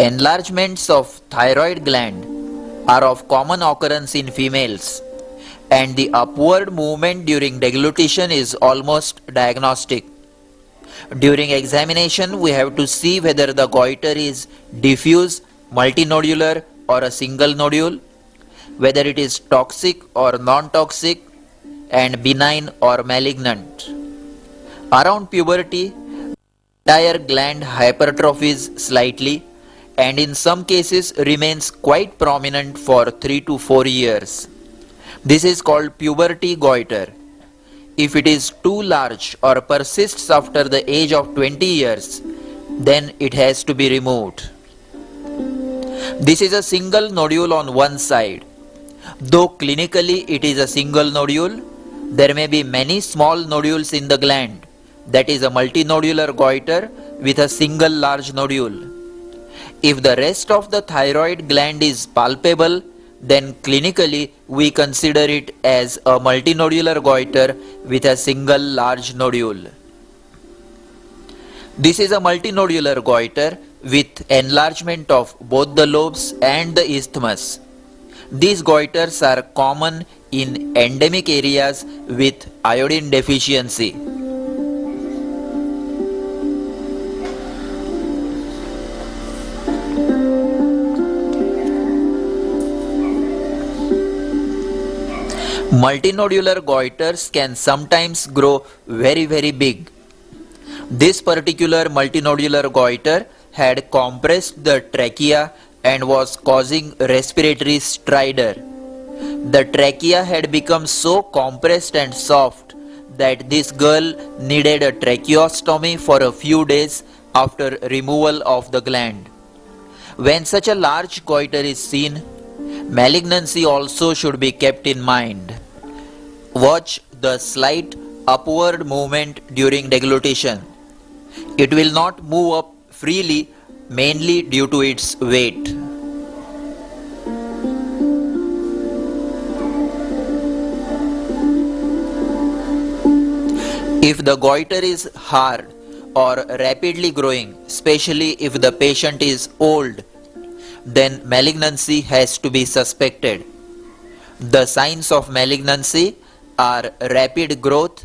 Enlargements of thyroid gland are of common occurrence in females, and the upward movement during deglutition is almost diagnostic. During examination, we have to see whether the goiter is diffuse, multinodular or a single nodule, whether it is toxic or non-toxic, and benign or malignant. Around puberty, the entire gland hypertrophies slightly and in some cases remains quite prominent for 3 to 4 years. This is called puberty goiter. If it is too large or persists after the age of 20 years, then it has to be removed. This is a single nodule on one side. Though clinically it is a single nodule, there may be many small nodules in the gland. That is a multinodular goiter with a single large nodule. If the rest of the thyroid gland is palpable, then clinically we consider it as a multinodular goiter with a single large nodule. This is a multinodular goiter with enlargement of both the lobes and the isthmus. These goiters are common in endemic areas with iodine deficiency. Multinodular goiters can sometimes grow very big. This particular multinodular goiter had compressed the trachea and was causing respiratory stridor. The trachea had become so compressed and soft that this girl needed a tracheostomy for a few days after removal of the gland. When such a large goiter is seen, malignancy also should be kept in mind. Watch the slight upward movement during deglutition. It will not move up freely, mainly due to its weight. If the goiter is hard or rapidly growing, especially if the patient is old, then malignancy has to be suspected. The signs of malignancy are rapid growth,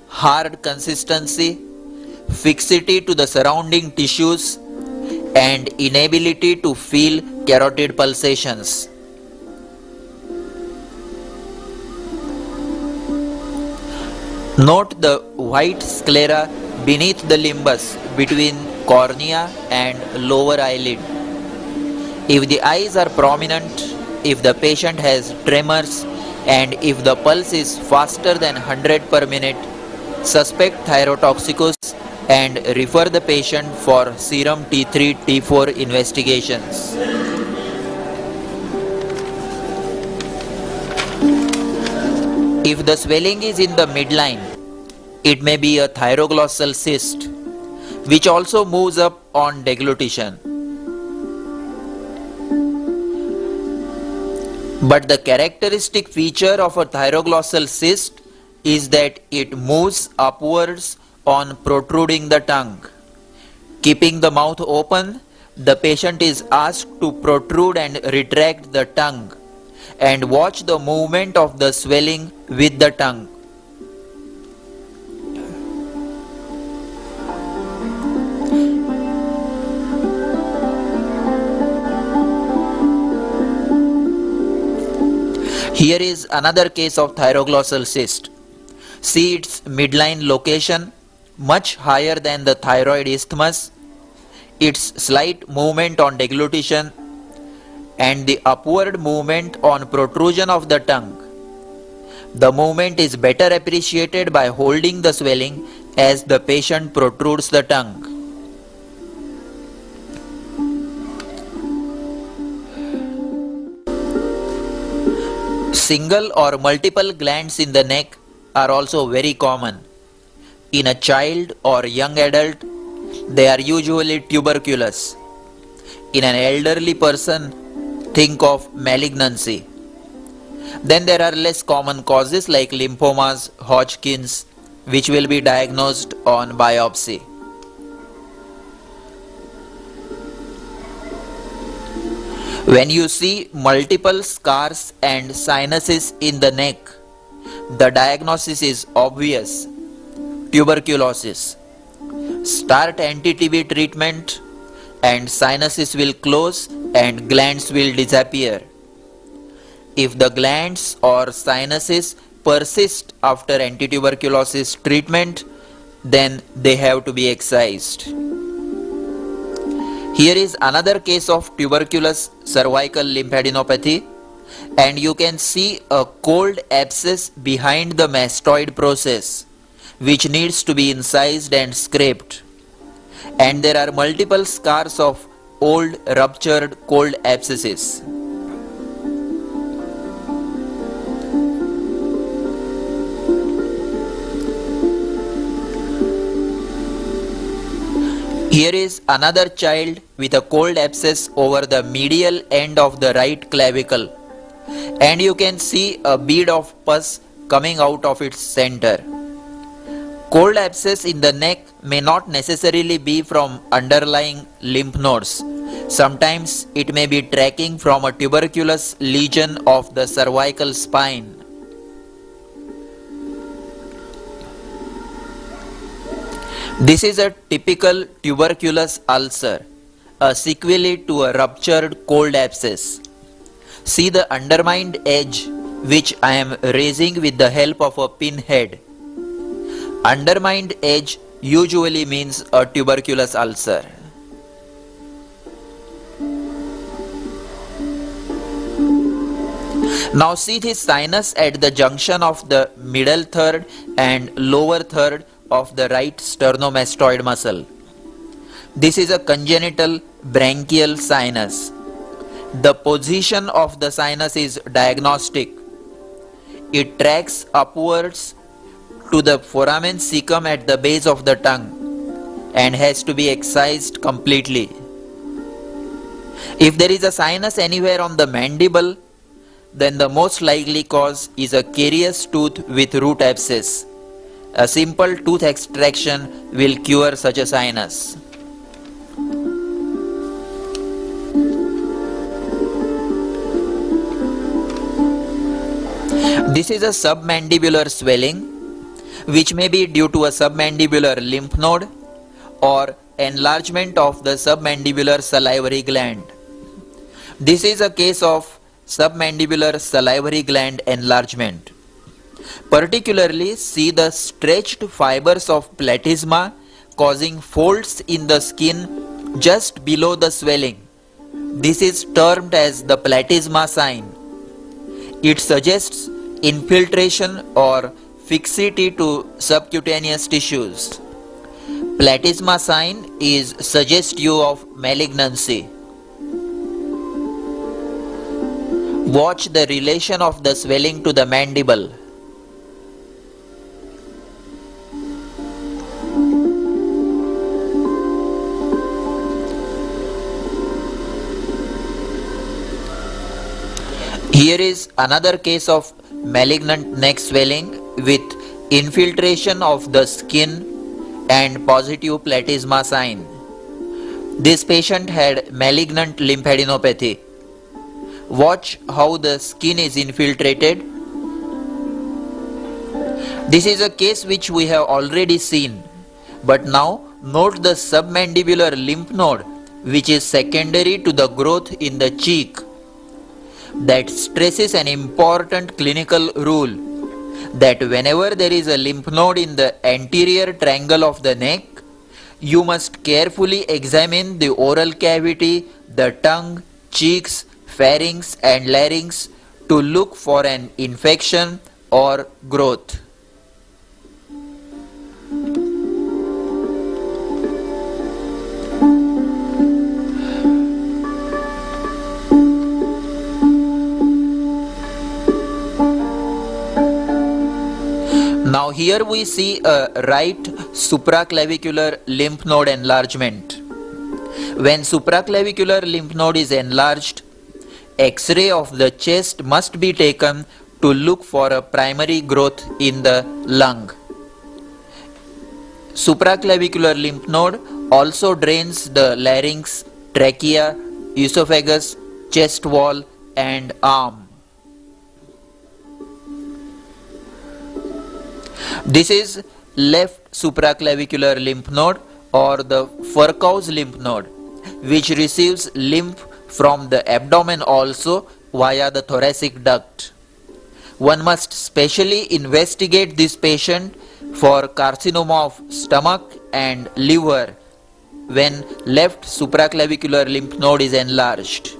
hard consistency, fixity to the surrounding tissues, and inability to feel carotid pulsations. Note the white sclera beneath the limbus between cornea and lower eyelid. If the eyes are prominent, if the patient has tremors, and if the pulse is faster than 100 per minute, suspect thyrotoxicus and refer the patient for serum T3, T4 investigations. If the swelling is in the midline, it may be a thyroglossal cyst, which also moves up on deglutition. But the characteristic feature of a thyroglossal cyst is that it moves upwards on protruding the tongue. Keeping the mouth open, the patient is asked to protrude and retract the tongue and watch the movement of the swelling with the tongue. Here is another case of thyroglossal cyst. See its midline location, much higher than the thyroid isthmus, its slight movement on deglutition, and the upward movement on protrusion of the tongue. The movement is better appreciated by holding the swelling as the patient protrudes the tongue. Single or multiple glands in the neck are also very common. In a child or young adult, they are usually tuberculous. In an elderly person, think of malignancy. Then there are less common causes like lymphomas, Hodgkin's, which will be diagnosed on biopsy. When you see multiple scars and sinuses in the neck, the diagnosis is obvious: tuberculosis. Start anti-TB treatment and sinuses will close and glands will disappear. If the glands or sinuses persist after anti-tuberculosis treatment, then they have to be excised. Here is another case of tuberculous cervical lymphadenopathy, and you can see a cold abscess behind the mastoid process which needs to be incised and scraped. And there are multiple scars of old ruptured cold abscesses. Here is another child with a cold abscess over the medial end of the right clavicle, and you can see a bead of pus coming out of its center. Cold abscess in the neck may not necessarily be from underlying lymph nodes. Sometimes it may be tracking from a tuberculous lesion of the cervical spine. This is a typical tuberculous ulcer, a sequelae to a ruptured cold abscess. See the undermined edge which I am raising with the help of a pinhead. Undermined edge usually means a tuberculous ulcer. Now see this sinus at the junction of the middle third and lower third of the right sternomastoid muscle. This is a congenital branchial sinus. The position of the sinus is diagnostic. It tracks upwards to the foramen cecum at the base of the tongue and has to be excised completely. If there is a sinus anywhere on the mandible, then the most likely cause is a carious tooth with root abscess. A simple tooth extraction will cure such a sinus. This is a submandibular swelling, which may be due to a submandibular lymph node or enlargement of the submandibular salivary gland. This is a case of submandibular salivary gland enlargement. Particularly see the stretched fibers of platysma causing folds in the skin just below the swelling. This is termed as the platysma sign. It suggests infiltration or fixity to subcutaneous tissues. Platysma sign is suggestive of malignancy. Watch the relation of the swelling to the mandible. Here is another case of malignant neck swelling with infiltration of the skin and positive platysma sign. This patient had malignant lymphadenopathy. Watch how the skin is infiltrated. This is a case which we have already seen, but now note the submandibular lymph node which is secondary to the growth in the cheek. That stresses an important clinical rule that whenever there is a lymph node in the anterior triangle of the neck, you must carefully examine the oral cavity, the tongue, cheeks, pharynx and larynx to look for an infection or growth. Now here we see a right supraclavicular lymph node enlargement. When supraclavicular lymph node is enlarged, X-ray of the chest must be taken to look for a primary growth in the lung. Supraclavicular lymph node also drains the larynx, trachea, esophagus, chest wall and arm. This is left supraclavicular lymph node or the Furchow's lymph node, which receives lymph from the abdomen also via the thoracic duct. One must specially investigate this patient for carcinoma of stomach and liver when left supraclavicular lymph node is enlarged.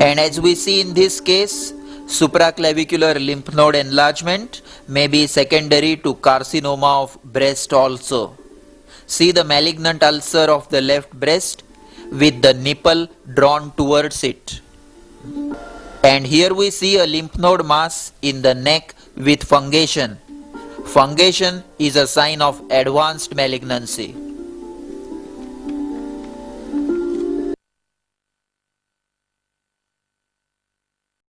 And as we see in this case, supraclavicular lymph node enlargement may be secondary to carcinoma of breast also. See the malignant ulcer of the left breast with the nipple drawn towards it. And here we see a lymph node mass in the neck with fungation. Fungation is a sign of advanced malignancy.